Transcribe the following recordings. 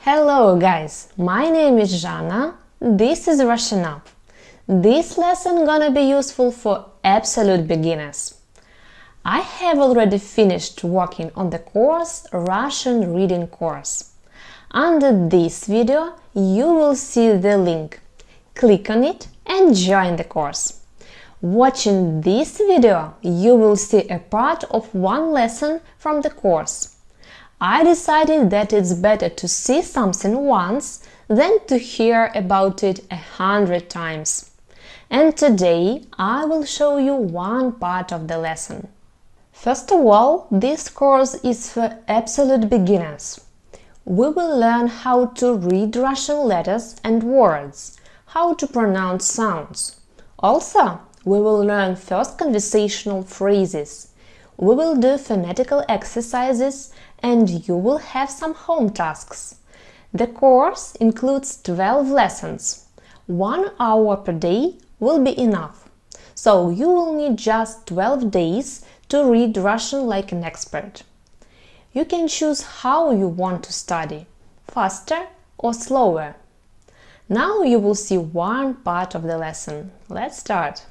Hello guys, my name is Jana, this is Russianup. This lesson gonna be useful for absolute beginners. I have already finished working on the course Russian reading course. Under this video you will see the link. Click on it and join the course. Watching this video you will see a part of one lesson from the course. I decided that it's better to see something once than to hear about it 100 times. And today I will show you one part of the lesson. First of all, this course is for absolute beginners. We will learn how to read Russian letters and words, how to pronounce sounds. Also, we will learn first conversational phrases. We will do phonetical exercises and you will have some home tasks. The course includes 12 lessons. 1 hour per day will be enough. So you will need just 12 days to read Russian like an expert. You can choose how you want to study, faster or slower. Now you will see one part of the lesson. Let's start.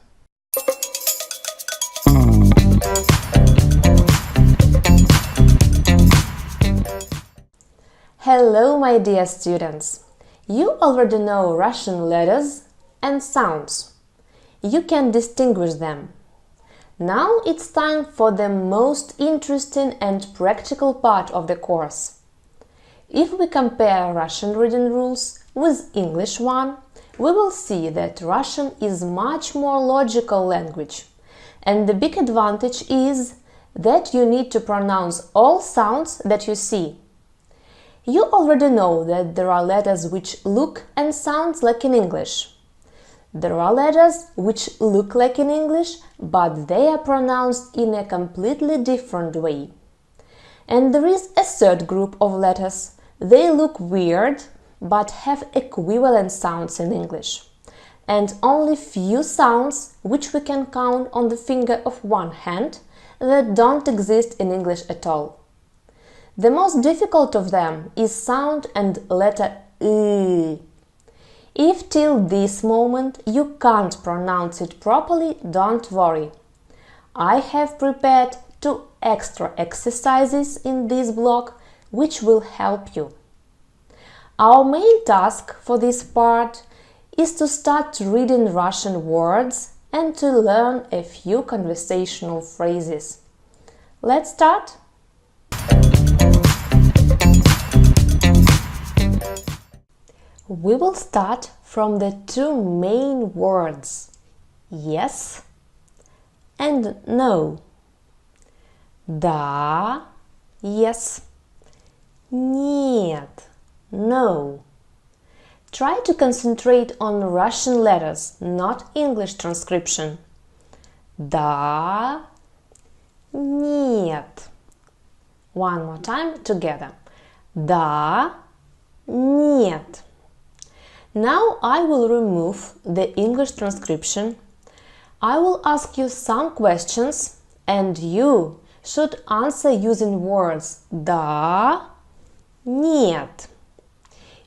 Hello, my dear students! You already know Russian letters and sounds. You can distinguish them. Now it's time for the most interesting and practical part of the course. If we compare Russian reading rules with English one, we will see that Russian is much more logical language. And the big advantage is that you need to pronounce all sounds that you see. You already know that there are letters which look and sound like in English. There are letters which look like in English, but they are pronounced in a completely different way. And there is a third group of letters. They look weird, but have equivalent sounds in English. And only few sounds, which we can count on the finger of one hand, that don't exist in English at all. The most difficult of them is sound and letter I. If till this moment you can't pronounce it properly, don't worry. I have prepared 2 extra exercises in this block which will help you. Our main task for this part is to start reading Russian words and to learn a few conversational phrases. Let's start! We will start from the 2 main words yes and no. Да, yes. Нет, no. Try to concentrate on Russian letters, not English transcription. Да, нет. One more time together. Да, нет. Now I will remove the English transcription. I will ask you some questions and you should answer using words да, нет.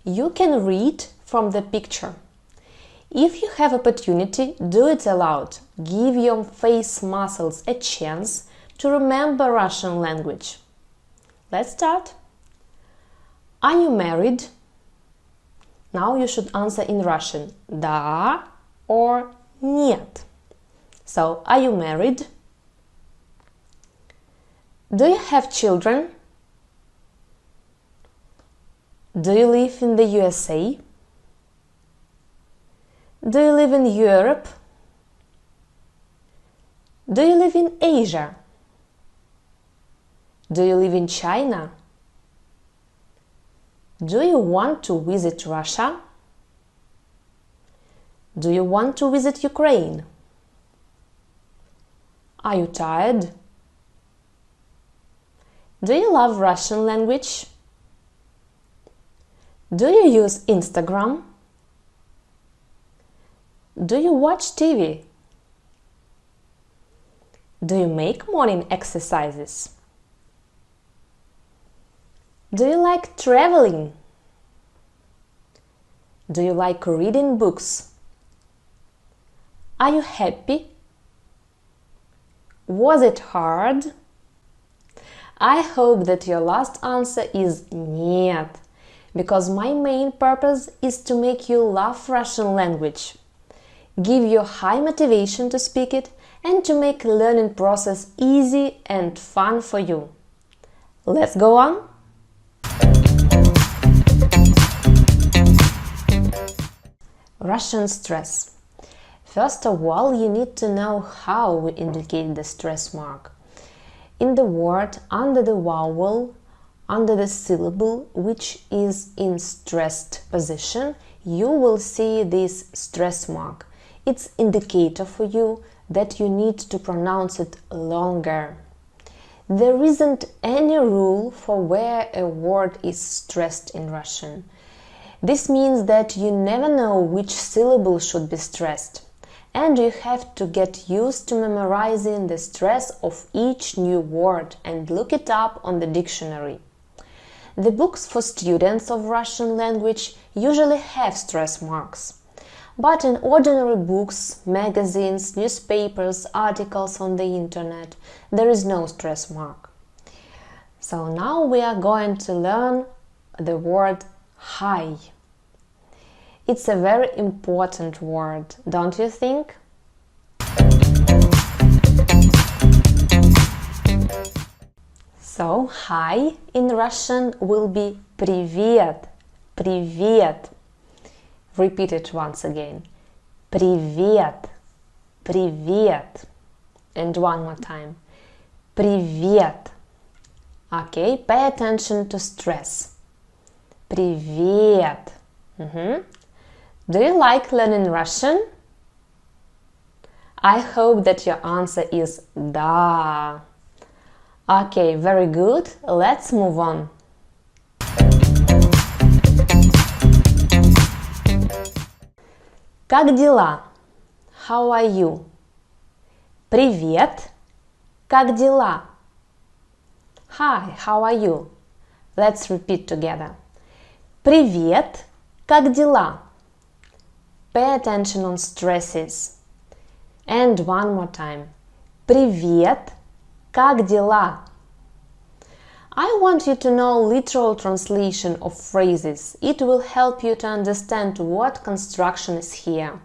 You can read from the picture. If you have opportunity, do it aloud. Give your face muscles a chance to remember Russian language. Let's start. Are you married? Now you should answer in Russian да or нет. So, are you married? Do you have children? Do you live in the USA? Do you live in Europe? Do you live in Asia? Do you live in China? Do you want to visit Russia? Do you want to visit Ukraine? Are you tired? Do you love Russian language? Do you use Instagram? Do you watch TV? Do you make morning exercises? Do you like traveling? Do you like reading books? Are you happy? Was it hard? I hope that your last answer is нет, because my main purpose is to make you love Russian language, give you high motivation to speak it, and to make the learning process easy and fun for you. Let's go on! Russian stress. First of all, you need to know how we indicate the stress mark. In the word, under the vowel, under the syllable, which is in stressed position, you will see this stress mark. It's indicator for you that you need to pronounce it longer. There isn't any rule for where a word is stressed in Russian. This means that you never know which syllable should be stressed, and you have to get used to memorizing the stress of each new word and look it up on the dictionary. The books for students of Russian language usually have stress marks. But in ordinary books, magazines, newspapers, articles on the internet, there is no stress mark. So now we are going to learn the word high. It's a very important word, don't you think? So, hi in Russian will be привет, привет. Repeat it once again. Привет, привет. And one more time. Привет. Okay, pay attention to stress. Привет. Do you like learning Russian? I hope that your answer is да. Okay, very good. Let's move on. Как дела? How are you? Привет. Как дела? Hi, how are you? Let's repeat together. Привет. Как дела? Pay attention on stresses. And one more time. Привет. Как дела? I want you to know literal translation of phrases. It will help you to understand what construction is here.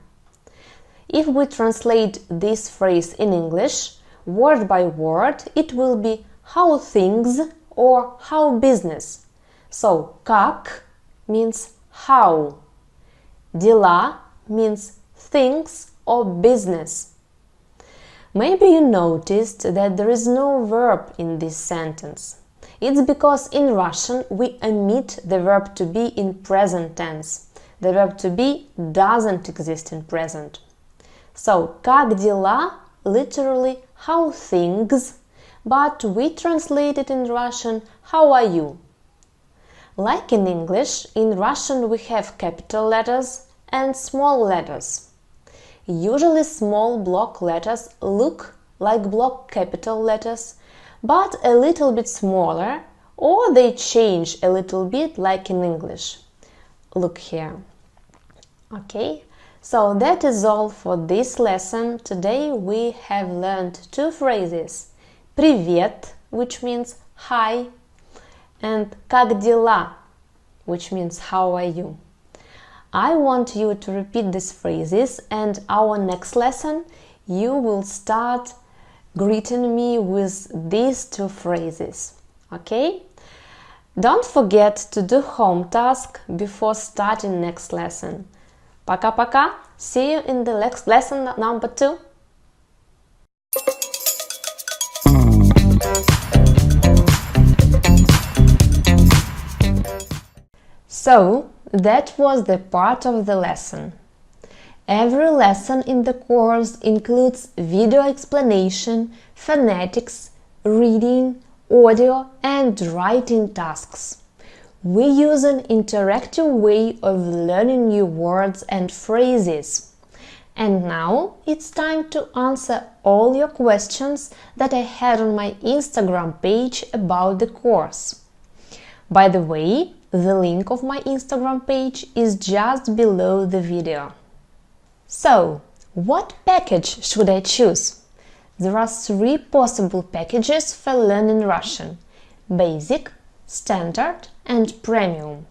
If we translate this phrase in English, word by word, it will be how things or how business. So, как means how. Дела means things or business. Maybe you noticed that there is no verb in this sentence. It's because in Russian we omit the verb to be in present tense. The verb to be doesn't exist in present. So, как дела, literally how things, but we translate it in Russian, how are you? Like in English, in Russian we have capital letters and small letters. Usually small block letters look like block capital letters, but a little bit smaller, or they change a little bit like in English. Look here. Okay, so that is all for this lesson. Today we have learned two phrases. Привет, which means hi, and как дела, which means how are you. I want you to repeat these phrases, and our next lesson you will start greeting me with these two phrases. Okay? Don't forget to do home task before starting next lesson. Пока-пока. See you in the next lesson number 2. So, that was the part of the lesson. Every lesson in the course includes video explanation, phonetics, reading, audio and writing tasks. We use an interactive way of learning new words and phrases. And now it's time to answer all your questions that I had on my Instagram page about the course. By the way, The link of my Instagram page is just below the video. So, what package should I choose? There are 3 possible packages for learning Russian: Basic, Standard and Premium.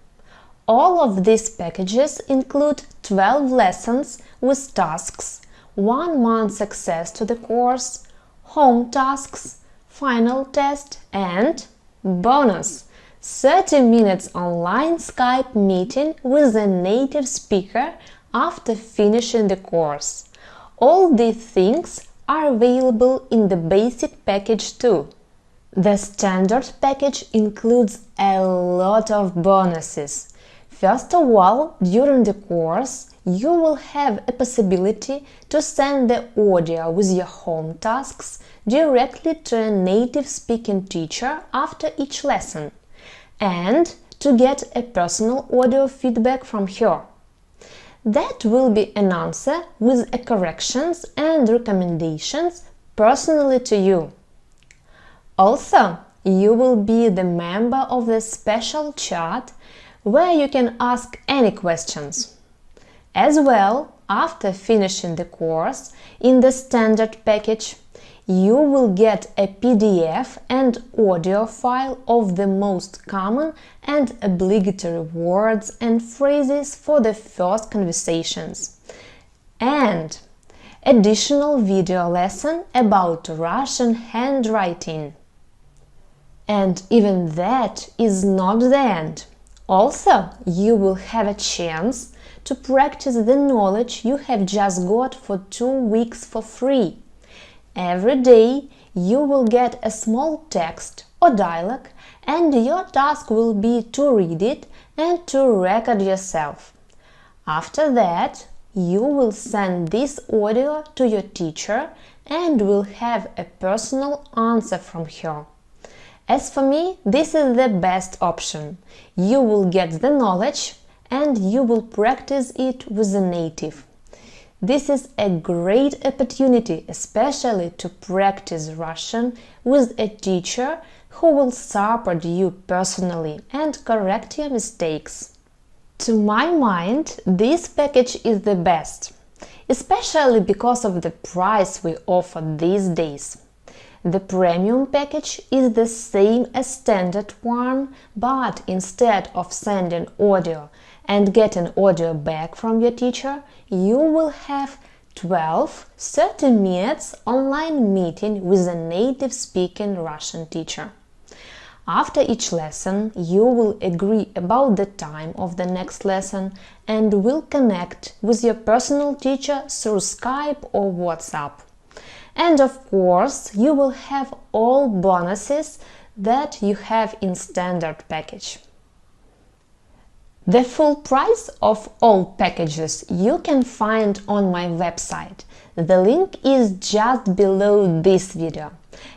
All of these packages include 12 lessons with tasks, 1 month's access to the course, home tasks, final test and bonus! 30 minutes online Skype meeting with a native speaker after finishing the course. All these things are available in the basic package too. The standard package includes a lot of bonuses. First of all, during the course, you will have a possibility to send the audio with your home tasks directly to a native speaking teacher after each lesson, and to get a personal audio feedback from her. That will be an answer with corrections and recommendations personally to you. Also, you will be the member of the special chat where you can ask any questions. As well, after finishing the course in the standard package, you will get a PDF and audio file of the most common and obligatory words and phrases for the first conversations, and additional video lesson about Russian handwriting. And even that is not the end. Also, you will have a chance to practice the knowledge you have just got for 2 weeks for free. Every day you will get a small text or dialogue, and your task will be to read it and to record yourself. After that, you will send this audio to your teacher and will have a personal answer from her. As for me, this is the best option. You will get the knowledge and you will practice it with a native. This is a great opportunity, especially to practice Russian with a teacher who will support you personally and correct your mistakes. To my mind, this package is the best, especially because of the price we offer these days. The premium package is the same as standard one, but instead of sending audio and getting audio back from your teacher, you will have 12 30 minutes online meeting with a native speaking Russian teacher. After each lesson, you will agree about the time of the next lesson and will connect with your personal teacher through Skype or WhatsApp. And of course, you will have all bonuses that you have in standard package. The full price of all packages you can find on my website. The link is just below this video.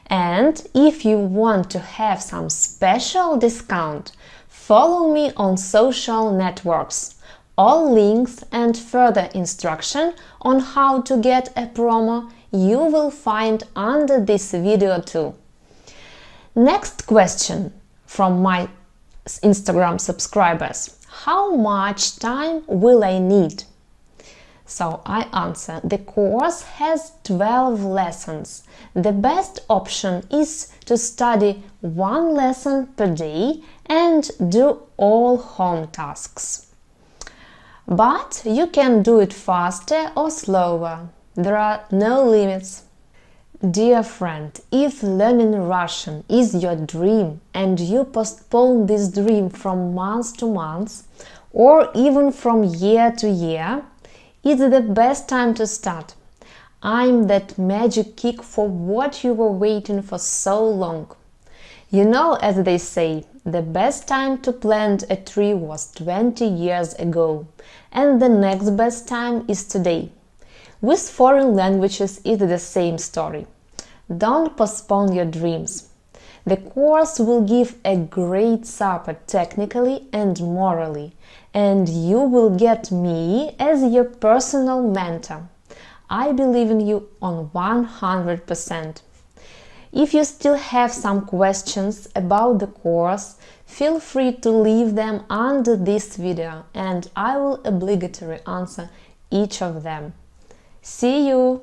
And if you want to have some special discount, follow me on social networks. All links and further instruction on how to get a promo you will find under this video too. Next question from my Instagram subscribers: how much time will I need? So I answer, the course has 12 lessons. The best option is to study 1 lesson per day and do all home tasks. But you can do it faster or slower. There are no limits. Dear friend, if learning Russian is your dream and you postpone this dream from month to month or even from year to year, it's the best time to start. I'm that magic kick for what you were waiting for so long. You know, as they say, the best time to plant a tree was 20 years ago, and the next best time is today. With foreign languages, it's the same story. Don't postpone your dreams. The course will give a great support technically and morally, and you will get me as your personal mentor. I believe in you on 100%. If you still have some questions about the course, Feel free to leave them under this video and I will obligatory answer each of them. See you!